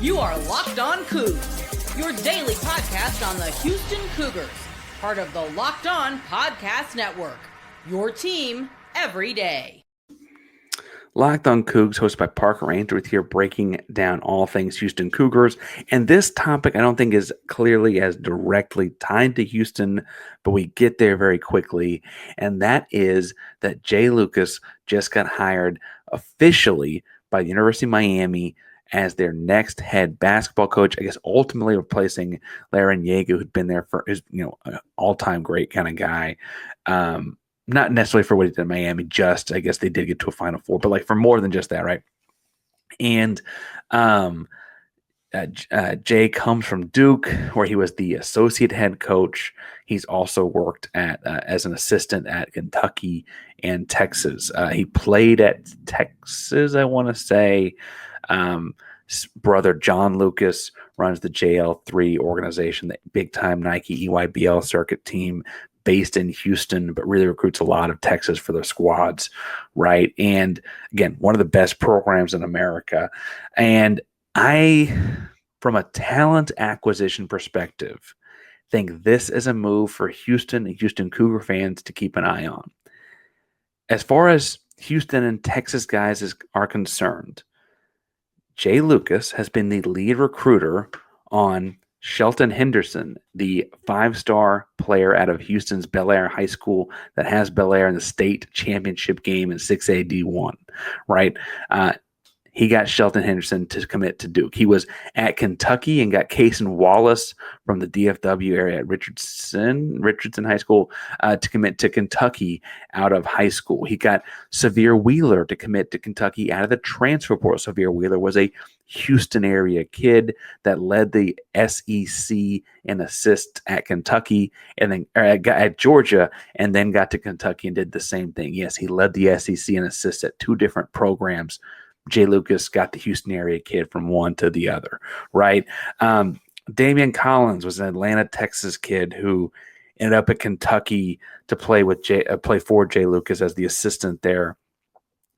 You are Locked On Cougs, your daily podcast on the Houston Cougars, part of the Locked On Podcast Network, your team every day. Locked On Cougs, hosted by Parker Ainsworth here, breaking down all things Houston Cougars. And this topic I don't think is clearly as directly tied to Houston, but we get there very quickly. And that is that Jay Lucas just got hired officially by the University of Miami as their next head basketball coach, I guess ultimately replacing Laren Yeager, who'd been there for his, an all-time great kind of guy. Not necessarily for what he did in Miami, just I guess they did get to a Final Four, but like for more than just that, right? And Jay comes from Duke, where he was the associate head coach. He's also worked at as an assistant at Kentucky and Texas. He played at Texas, I want to say. Brother John Lucas runs the JL3 organization, the big-time Nike EYBL circuit team based in Houston, but really recruits a lot of Texas for their squads, right? And again, one of the best programs in America. And I, from a talent acquisition perspective, think this is a move for Houston and Houston Cougar fans to keep an eye on. As far as Houston and Texas guys are concerned, Jay Lucas has been the lead recruiter on Shelton Henderson, the five-star player out of Houston's Baylor High School that has Baylor in the state championship game in 6A D1, right? He got Shelton Henderson to commit to Duke. He was at Kentucky and got Cason Wallace from the DFW area at Richardson High School to commit to Kentucky out of high school. He got Severe Wheeler to commit to Kentucky out of the transfer portal. Severe Wheeler was a Houston area kid that led the SEC in assists at Kentucky and then at Georgia, and then got to Kentucky and did the same thing. Yes, he led the SEC in assists at two different programs. Jay Lucas got the Houston area kid from one to the other, right? Damian Collins was an Atlanta, Texas kid who ended up at Kentucky to play for Jay Lucas as the assistant there.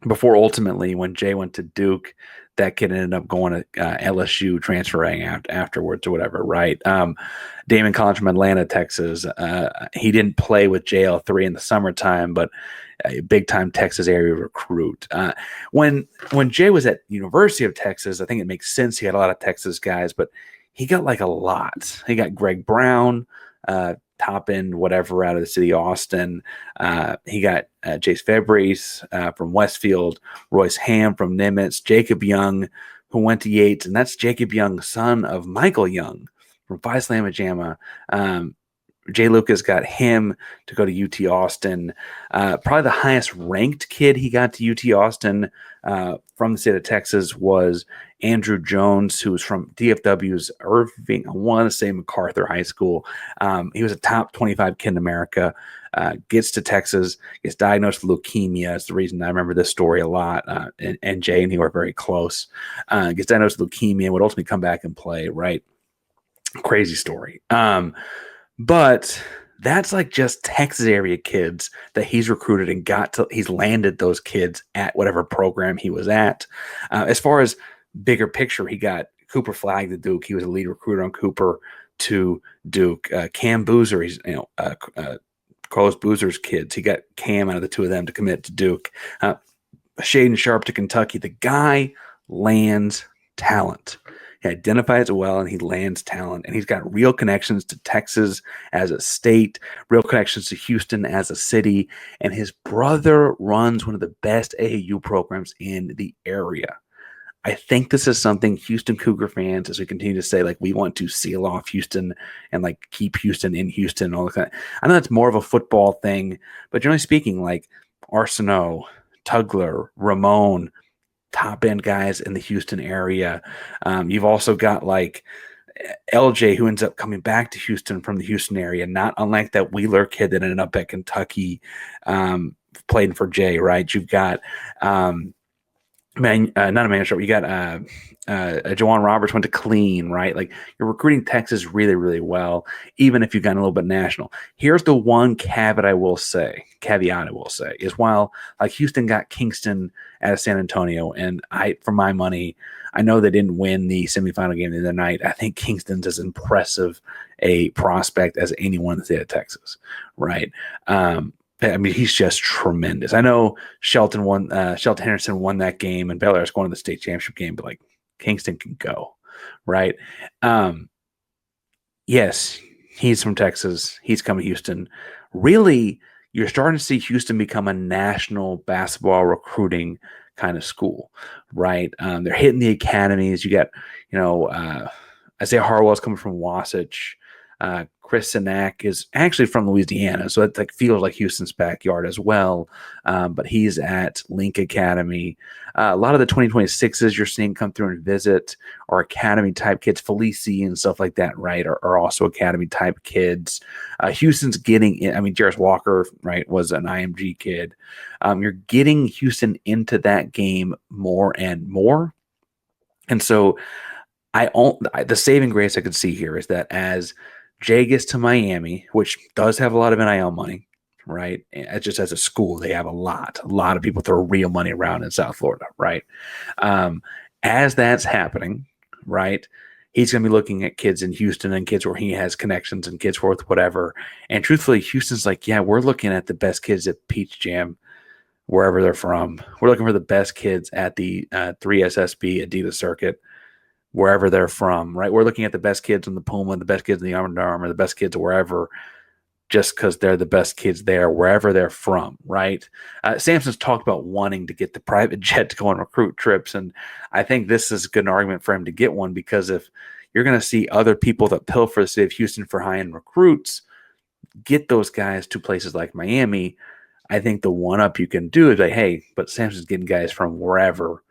Before ultimately, when Jay went to Duke, that kid ended up going to LSU, transferring afterwards or whatever, right? Damian Collins from Atlanta, Texas. He didn't play with JL3 in the summertime, but a big-time Texas area recruit. When Jay was at University of Texas, I think it makes sense. He had a lot of Texas guys, but he got like a lot. He got Greg Brown, top end whatever out of the city of Austin. He got Jace Febres from Westfield, Royce Ham from Nimitz, Jacob Young, who went to Yates, and that's Jacob Young, son of Michael Young from Phi Slamma Jamma. Jay Lucas got him to go to UT Austin. Probably the highest ranked kid he got to UT Austin from the state of Texas was Andrew Jones, who was from DFW's Irving, I want to say MacArthur High School. He was a top 25 kid in America, gets to Texas, gets diagnosed with leukemia. That's the reason I remember this story a lot. And Jay and he were very close. Gets diagnosed with leukemia, would ultimately come back and play, right? Crazy story. But that's like just Texas area kids that he's recruited and he's landed those kids at whatever program he was at. As far as bigger picture, he got Cooper Flagg to Duke. He was a lead recruiter on Cooper to Duke. Cam Boozer, he's Carlos Boozer's kids. He got Cam out of the two of them to commit to Duke. Shaden Sharp to Kentucky. The guy lands talent. He identifies it well, and he lands talent, and he's got real connections to Texas as a state, real connections to Houston as a city, and his brother runs one of the best AAU programs in the area. I think this is something Houston Cougar fans, as we continue to say, like, we want to seal off Houston and like keep Houston in Houston and all that kind of. I know that's more of a football thing, but generally speaking, like Arsenault, Tugler, Ramon, top end guys in the Houston area. You've also got like LJ, who ends up coming back to Houston from the Houston area, not unlike that Wheeler kid that ended up at Kentucky, playing for Jay, right? You've got not a man short. You got Jawan Roberts went to clean, right? Like you're recruiting Texas really, really well, even if you've gotten a little bit national. Here's the one caveat I will say, is while like Houston got Kingston out of San Antonio, and for my money, I know they didn't win the semifinal game the other night. I think Kingston's as impressive a prospect as anyone in the state of Texas, right? I mean, he's just tremendous. I know Shelton Henderson won that game, and Baylor is going to the state championship game, but like Kingston can go, right? Yes, he's from Texas. He's coming to Houston. Really, you're starting to see Houston become a national basketball recruiting kind of school, right? They're hitting the academies. You got, Isaiah Harwell's coming from Wasatch. Chris Sinak is actually from Louisiana, so it like feels like Houston's backyard as well. But he's at Link Academy. A lot of the 2026s you're seeing come through and visit are academy type kids. Felici and stuff like that, right, are also academy type kids. Houston's getting in. I mean, Jarris Walker, right, was an IMG kid. You're getting Houston into that game more and more, and so the saving grace I could see here is that as Jay gets to Miami, which does have a lot of NIL money, right? And just as a school, they have a lot of people throw real money around in South Florida, right? As that's happening, right, he's going to be looking at kids in Houston and kids where he has connections and kids with whatever. And truthfully, Houston's like, yeah, we're looking at the best kids at Peach Jam, wherever they're from. We're looking for the best kids at the 3SSB Adidas circuit, wherever they're from, right? We're looking at the best kids in the Puma, the best kids in the Under Armour, the best kids wherever, just because they're the best kids there, wherever they're from, right? Sampson's talked about wanting to get the private jet to go on recruit trips, and I think this is a good argument for him to get one, because if you're going to see other people that pilfer the city of Houston for high-end recruits, get those guys to places like Miami. I think the one-up you can do is like, hey, but Sampson's getting guys from wherever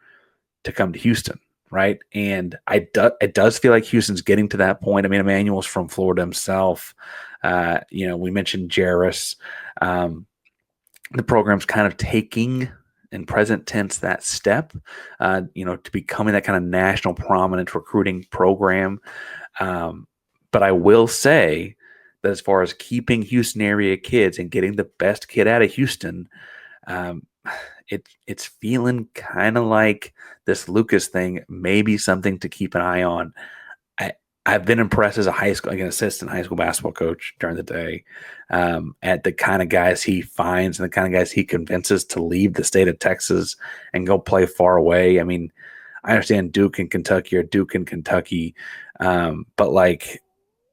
to come to Houston. Right. And it does feel like Houston's getting to that point. I mean, Emmanuel's from Florida himself. We mentioned Jarris. The program's kind of taking in present tense that step, to becoming that kind of national prominent recruiting program. But I will say that as far as keeping Houston area kids and getting the best kid out of Houston, it's feeling kind of like this Lucas thing may be something to keep an eye on. I've been impressed as an assistant high school basketball coach during the day at the kind of guys he finds and the kind of guys he convinces to leave the state of Texas and go play far away. I mean, I understand Duke and Kentucky are Duke and Kentucky, but like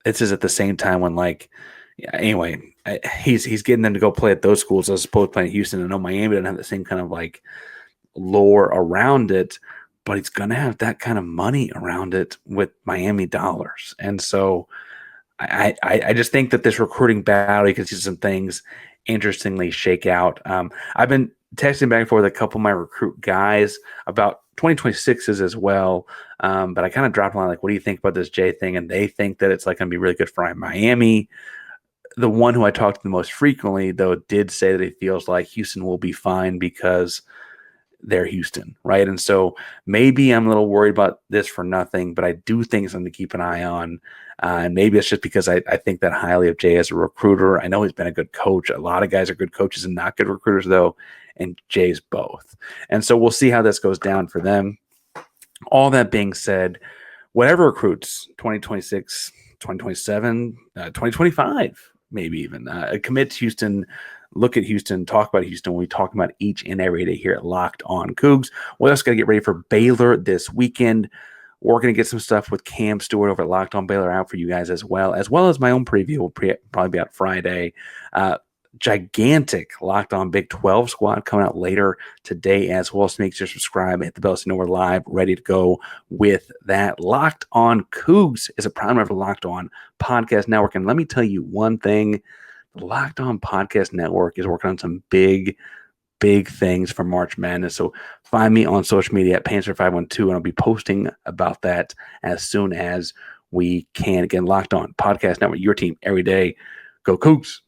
this is at the same time when anyway, he's getting them to go play at those schools as opposed to playing Houston. I know Miami doesn't have the same kind of like lore around it, but he's going to have that kind of money around it with Miami dollars. And so I just think that this recruiting battle, you can see some things interestingly shake out. I've been texting back and forth with a couple of my recruit guys about 2026s as well. But I kind of dropped a line like, what do you think about this Jay thing? And they think that it's like going to be really good for Miami. The one who I talked to the most frequently, though, did say that he feels like Houston will be fine because they're Houston, right? And so maybe I'm a little worried about this for nothing, but I do think it's something to keep an eye on. And maybe it's just because I think that highly of Jay as a recruiter. I know he's been a good coach. A lot of guys are good coaches and not good recruiters, though, and Jay's both. And so we'll see how this goes down for them. All that being said, whatever recruits 2026, 2027, 2025, maybe even commit to Houston, look at Houston, talk about Houston when we talk about each and every day here at Locked On Cougs. We also got to get ready for Baylor this weekend. We're going to get some stuff with Cam Stewart over at Locked On Baylor out for you guys as well as my own preview will probably be out Friday. Gigantic Locked On Big 12 squad coming out later today as well. So make sure to subscribe, hit the bell so you know we're live, ready to go with that. Locked On Cougs is a proud member of the Locked On Podcast Network. And let me tell you one thing, the Locked On Podcast Network is working on some big things for March Madness. So find me on social media at Panzer512, and I'll be posting about that as soon as we can. Again, Locked On Podcast Network, your team every day. Go Cougs.